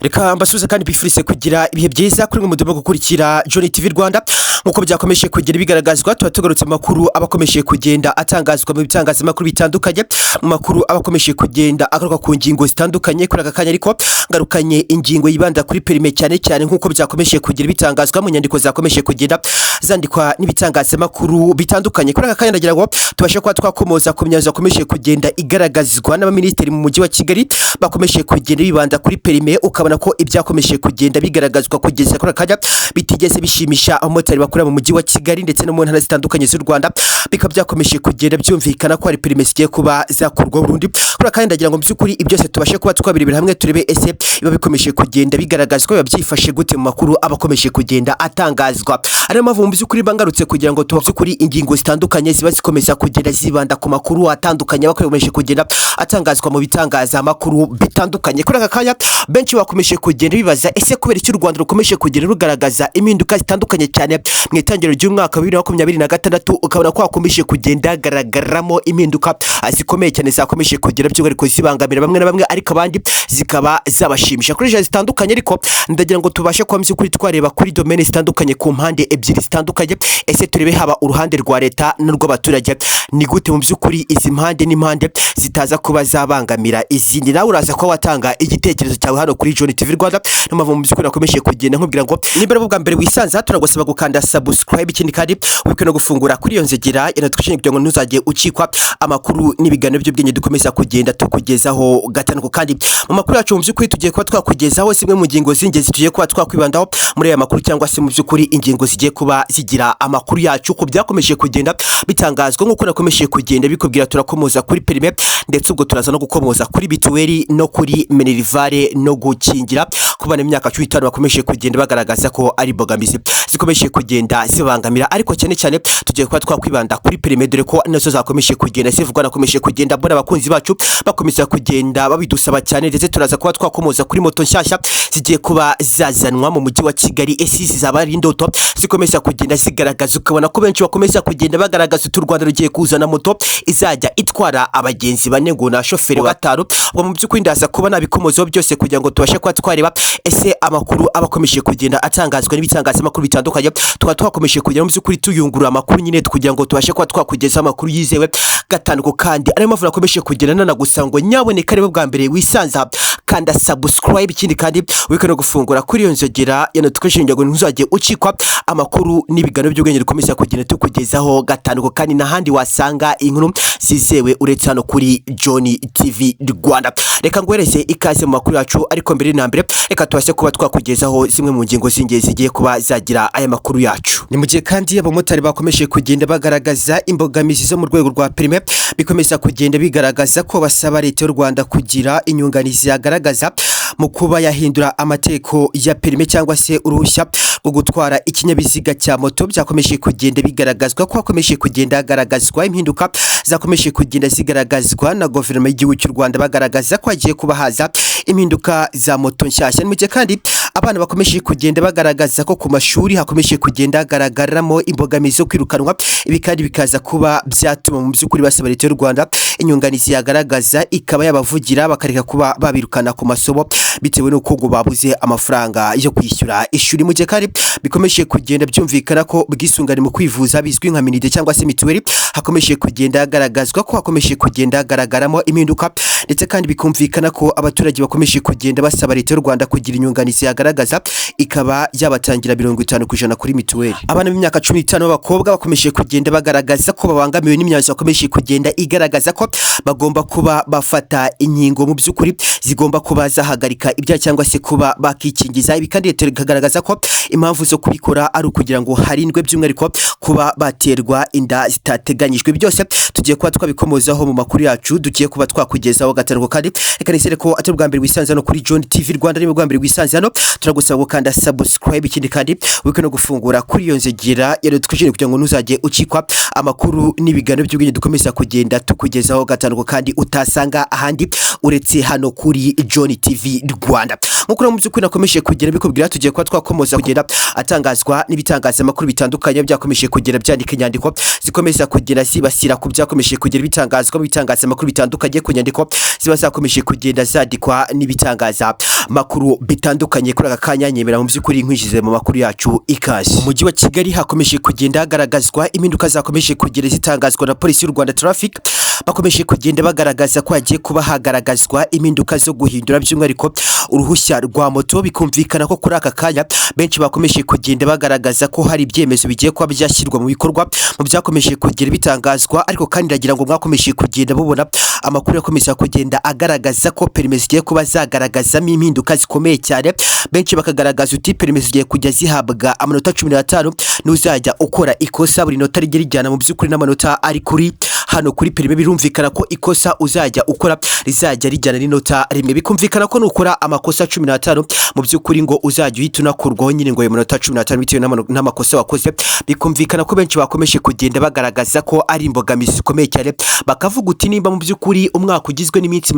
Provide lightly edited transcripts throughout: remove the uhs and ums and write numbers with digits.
Reka mbasubize kandi bifurize kugira ibihe byiza kuri mwe mudumo gukurikira Johnny TV Rwanda nkuko byakomeje kugira bigaragazwa tugarutse makuru abakomeje kugenda atangazwa mu bitangazamakuru bitandukanye mu makuru abakomeje kugenda agaruka ku ngingo zitandukanye kuri aka kanya ariko ngarukanye ingingo yibanda kuri perime cyane cyane nkuko byakomeje kugira bitangazwa mu nyandiko zakomeje kugenda zandikwa n'ibitangazamakuru bitandukanye kuri aka kanya ndagira ngo tubashe kwa twakomoza ku myanzuro akomeje kugenda igaragazwa n'abaministeri mu mujyi wa Kigali bakomeje kugenda bibanda kuri perime ukabona ko ibyakomeje kugenda bigaragazwa kugeza kuri akanya bitigeze bishimisha abamotari bakora mu mujyi wa Kigali ndetse no mu ntara zitandukanye z'u Rwanda bikaba byakomeje kugenda byumvikana ko ari perime zigiye kuba zakurwa Burundi kuri akanya ndagira ngo byukuri ibyose tubashe kuba twabirebera hamwe turebe ese biba bikomeje kugenda bigaragazwa babyifashe gute mu makuru abakomeje kugenda atangazwa ari mpamvu mu byukuri bangarutse kugira ngo tubavuze kuri ingingo zitandukanye ziba zikomeza kugenda zibanda ku makuru atandukanye bakomeje kugenda atangazwa mu bitangazamakuru bitandukanye kuri aka kanya benshi bakomeje kugenda bibaza ese kubera icyo u Rwanda rukomeje kugenda rugaragaza impinduka zitandukanye cyane mu itangiriro ry'umwaka wa 2026 ukabona ko hakomeje kugenda hagaragaramo impinduka zikomeye cyane zakomeje kugera by'ugariko zibangamira bamwe na bamwe ariko abandi zikaba zabashimisha kuri jeje zitandukanye ariko ndagira ngo tubashe kwa kuri twareba kuri domaine zitandukanye ku mpande ebyiri zitandukanye ese turebe haba uruhande rwa leta n'urw'abaturage ni gute mu by'ukuri izi mpande n'impande zitaza kuba zabangamira izindi nawe uraza ko watanga igitekerezo cyawe hano kuri Johnny TV Rwanda n'amavu mu by'ukuri akomeje kugenda nkubwira ngo niba bwa mbere wisanza turagusaba gukanda subscribe ikindi kandi wike no gufungura kuri iyo nzegera yanatwishije kugira ngo ntuzajye ucikwa amakuru n'ibiganiro by'ubwenge dukomeza kugenda tukugezaho gatanu kandi mu makuru yacu mu by'ukuri tugiye kuba twakugezaho zimwe mu ngingo z'ingenzi tugiye kuba twakwibandaho muri aya makuru cyangwa se mu by'ukuri ingingo zigiye kuba zigira amakuru yacu ko byakomeje kugenda bitangazwa nk'uko nakomeje kugenda bikubwira turakomoza kuri perime ndetse ubwo turaza no gukomoza kuri bituweri no kuri minerivare no gukingira kubana imyaka 15 bakomeje kugenda bagaragaza ko ari bogamizi zikomeje kugenda zibangamira ariko cyane cyane tugiye kuba twakwibanda kuri perime dore ko nazo zakomeje kugenda zivugwa nakomeje kugenda mbona abakunzi bacu bakomeza kugenda babidusaba cyane ndetse turaza kuba twakomoza kuri moto nshyashya zigiye kuba zazanwa mu mujyi wa Kigali esisi zabari indoto zikomeza kugenda zigaragaza ukabona ko benshi bakomeza kugenda bagaragaza u Rwanda rugiye kuzana moto izajya itwara abagenzi bane ngo na shoferi batanu ubwo mu by'ukuri ndaza kuba nabikomozo byose kugira ngo tubashe kwa twareba ese amakuru abakomeje kugenda atangazwa n'ibitangazamakuru bitandukanye twakomeje kugenda mu by'ukuri tuyungurura amakuru nyine kugira ngo tubashe kwa twakugeza amakuru yizewe gatanu kandi ari mpamvu nakomeje kugenda nanagusa ngo nyaboneka rero bwa mbere wisanza kanda subscribe ikindi kandi wike no gufungura kuri iyo nzogera yanatwishije ngo ntuzajye ucikwa amakuru n'ibiganiro by'ubwenge dukomeza kugenda tukugezaho gatanu kandi nahandi wasanga inkuru zizewe uretse hano kuri Johnny TV Rwanda reka ngwereze ikaze mu makuru yacu ariko mbere na mbere reka tubashe kuba twakugezaho zimwe mu ngingo z'ingenzi zigiye kuba zagira aya makuru yacu ni mu gihe kandi abamotari bakomeje kugenda bagaragaza imbogamizi zo mu rwego rwa perime bikomeza kugenda bigaragaza ko basaba leta y'u Rwanda kugira inyunganizi yagaragaza mu kuba yahindura amateko ya perime cyangwa se uruhushya rwo gutwara ikinyabiziga cya moto byakomeje kugenda bigaragazwa ko hakomeje kugenda hagaragazwa impinduka zakomeje kugenda zigaragazwa na guverinoma y'igihugu cy'u Rwanda bagaragaza ko hagiye kuba haza impinduka za moto nshyashya mu gihe kandi abana bakomeje kugenda bagaragaza ko ku mashuri hakomeje kugenda hagaragaramo imbogamizi zo kwirukanwa ibi kandi bikaza kuba byatuma mu by'ukuri basaba leta y'u Rwanda inyunganizi yagaragaza ikaba yabavugira bakareka kuba babirukana ku masomo bitewe n'uko ngo babuze amafaranga yo kwishyura ishuri mu gihe kandi bikomeje kugenda byumvikana ko bwisungane mu kwivuza bizwi nka minide cyangwa se mituweri hakomeje kugenda hagaragazwa ko hakomeje kugenda hagaragaramo impinduka ndetse kandi bikumvikana ko abaturage bakomeje kugenda basaba leta y'u Rwanda kugira inyunganizi yagaragaza ikaba yabatangira 50% kuri mituweri abana b'imyaka 15 b'abakobwa bakomeje kugenda bagaragaza ko babangamiwe n'imyanzuro bakomeje kugenda igaragaza ko bagomba kuba bafata inkingo mu by'ukuri zigomba kuba zahagarika ibya cyangwa se kuba bakikingiza ibi kandi leta ikagaragaza ko impamvu zo kubikora ari ukugira ngo harindwe by'umwihariko kuba baterwa inda zitateganyijwe byose tugiye kuba twabikomozaho mu makuru yacu dugiye kuba twakugezaho gatanu kandi reka nisere ko atari bwa mbere wisanze no kuri Johnny TV Rwanda ni bwa mbere wisanze hano turagusaba gukanda subscribe ikindi kandi wike no gufungura kuri iyo nzegera yanatwishije kugira ngo ntuzajye ucikwa amakuru n'ibiganiro by'ubwenge dukomeza kugenda tukugezaho itugezeho gatanu kandi utasanga ahandi uretse hano kuri John TV Rwanda. Nk'uko mu by'ukuri nakomeje kugera bikubwira tugiye kuba twakomoza kugenda atangazwa n'ibitangazamakuru bitandukanye byakomeje kugera byandika inyandiko zikomeza kugera zibasira ku byakomeje kugera bitangazwa mu bitangazamakuru bitandukanye ku nyandiko ziba zakomeje kugenda zadikwa n'ibitangaza makuru bitandukanye kuri aka kanya nyemera mu by'ukuri nkwishize mu makuru yacu ikaze. Umujyi wa Kigali hakomeje kugenda hagaragazwa impinduka zakomeje kugera zitangazwa na polisi y'u Rwanda Traffic, bakomeje kugenda bagaragaza ko hagiye kuba hagaragazwa impinduka zo guhindura by'umwihariko uruhushya rwa moto. Bikumvikana ko kuri aka kanya benshi bakomeje kugenda bagaragaza ko hari ibyemezo bigiye kuba byashyirwa mu bikorwa mu byakomeje kugera bitangazwa, ariko kandi ndagira ngo mwakomeje kugenda mubona amakuru yakomeza kugenda agaragaza ko perime zigiye kuba zagaragazamo impinduka zikomeye cyane. Benshi bakagaragaza uti perime zigiye kujya zihabwa amanota 15 n'uzajya ukora ikosa buri nota rigera rijyana mu by'ukuri n'amanota ari kuri hano kuri perime. Birumvikana ko ikosa uzajya ukora rizajya rijyana n'inota rimwe. Bikumvikana ko nukora amakosa 15 mu by'ukuri ngo uzajya uhita unakurwaho nyine ngo amanota 15 bitewe n'amakosa wakoze. Bikumvikana ko benshi bakomeje kugenda bagaragaza ko ari imbogamizi zikomeye cyane, bakavuga uti nimba mu by'ukuri umwaka ugizwe n'iminsi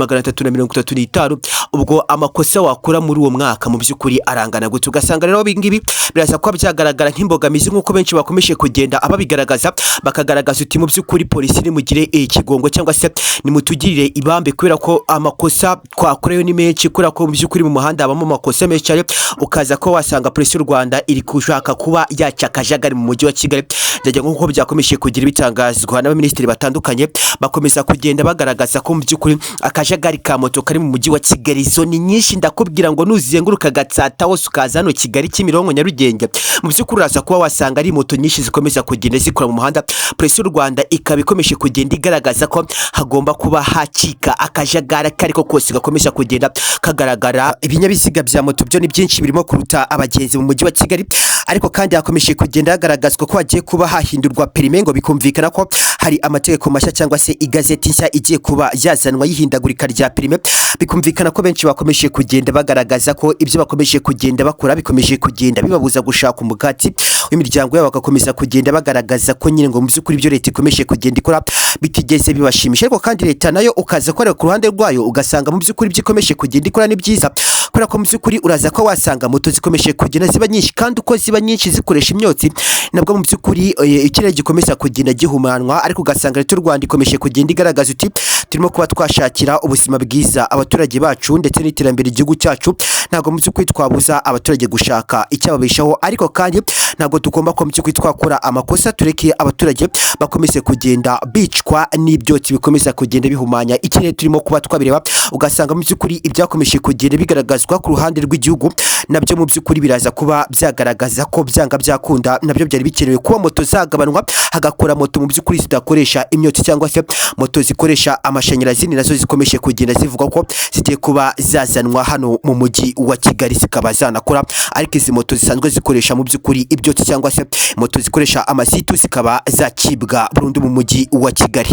335 ubwo amakosa wakora muri uwo mwaka mu by'ukuri arangana gute. Ugasanga rero bingibi biraza kuba byagaragara nk'imbogamizi nk'uko benshi bakomeje kugenda ababigaragaza, bakagaragaza uti mu by'ukuri polisi ni mugire ikigongo cyangwa se ni mutugirire ibambe kubera ko amakosa twakorewe ni menshi, kubera ko mu by'ukuri mu muhanda habamo amakosa menshi cyane. Ukaza ko wasanga polisi y'u Rwanda iri kushaka kuba yacyakajagari mu mujyi wa Kigali. Ndagira nk'uko byakomeje kugira bitangazwa n'abaminisitiri batandukanye, bakomeza kugenda bagaragaza ko mu by'ukuri akajagari ka moto kari mu mujyi wa Kigali zone nyinshi. Ndakubwira ngo nuzenguruka Gatsata wose ukaza hano Kigali Kimironko Nyarugenge, mu by'ukuri uraza kuba wasanga ari moto nyinshi zikomeza kugenda zikora mu muhanda. Polisi y'u Rwanda ikaba ikomeje kugenda igaragaza ko hagomba kuba hacika akajagari kariko kose gakomeza kugenda kagaragara. Ibinyabiziga bya moto byo ni byinshi birimo kuruta abagenzi mu mujyi wa Kigali, ariko kandi hakomeje kugenda hagaragazwa ko hagiye kuba hahindurwa perime. Ngo bikumvikana ko hari amategeko mashya cyangwa se igazeti nshya igiye kuba yazanwa y'ihindagurika rya perime. Bikumvikana ko benshi bakomeje kugenda bagaragaza ko ibyo bakomeje kugenda bakora bikomeje kugenda bibabuza gushaka umugati w'imiryango yabo, bagakomeza kugenda bagaragaza ko nyine ngo mu by'ukuri ibyo leta ikomeje kugenda ikora bitigeze bibashimisha. Ariko kandi leta nayo ukaza korera ku ruhande rwayo ugasanga mu by'ukuri ibyo ikomeje kugenda ikora ni byiza, kubera ko mu by'ukuri uraza ko wasanga moto zikomeje kugenda ziba nyinshi, kandi uko ziba nyinshi zikoresha imyotsi nabwo mu by'ukuri ikirere gikomeza kugenda gihumanwa. Ariko ugasanga leta y'u Rwanda ikomeje kugenda igaragaza uti turimo kuba twashakira ubuzima bwiza abaturage bacu ndetse n'iterambere igihugu cyacu. Ntabwo mu by'ukuri twabuza abaturage gushaka icyababeshaho, ariko kandi ntabwo tugomba ko mu by'ukuri twakora amakosa tureke abaturage bakomeze kugenda bicwa n'ibyotsi bikomeza kugenda bihumanya ikirere turimo kuba twabireba. Ugasanga mu by'ukuri ibyakomeje kugenda bigaragazwa ku ruhande rw'igihugu nabyo mu by'ukuri biraza kuba byagaragaza ko byanga byakunda nabyo byari bikenewe kuba moto zagabanwa, hagakora moto mu by'ukuri zidakoresha imyotsi cyangwa se moto zikoresha amashanyarazi. Ni nazo zikomeje kugenda zivuga ko zigiye kuba zazanwa hano mu mujyi wa Kigali zikaba zanakora, ariko izi moto zisanzwe zikoresha mu by'ukuri ibyotsi cyangwa se moto zikoresha amazitu zikaba zakibwa burundu mu mujyi wa Kigali.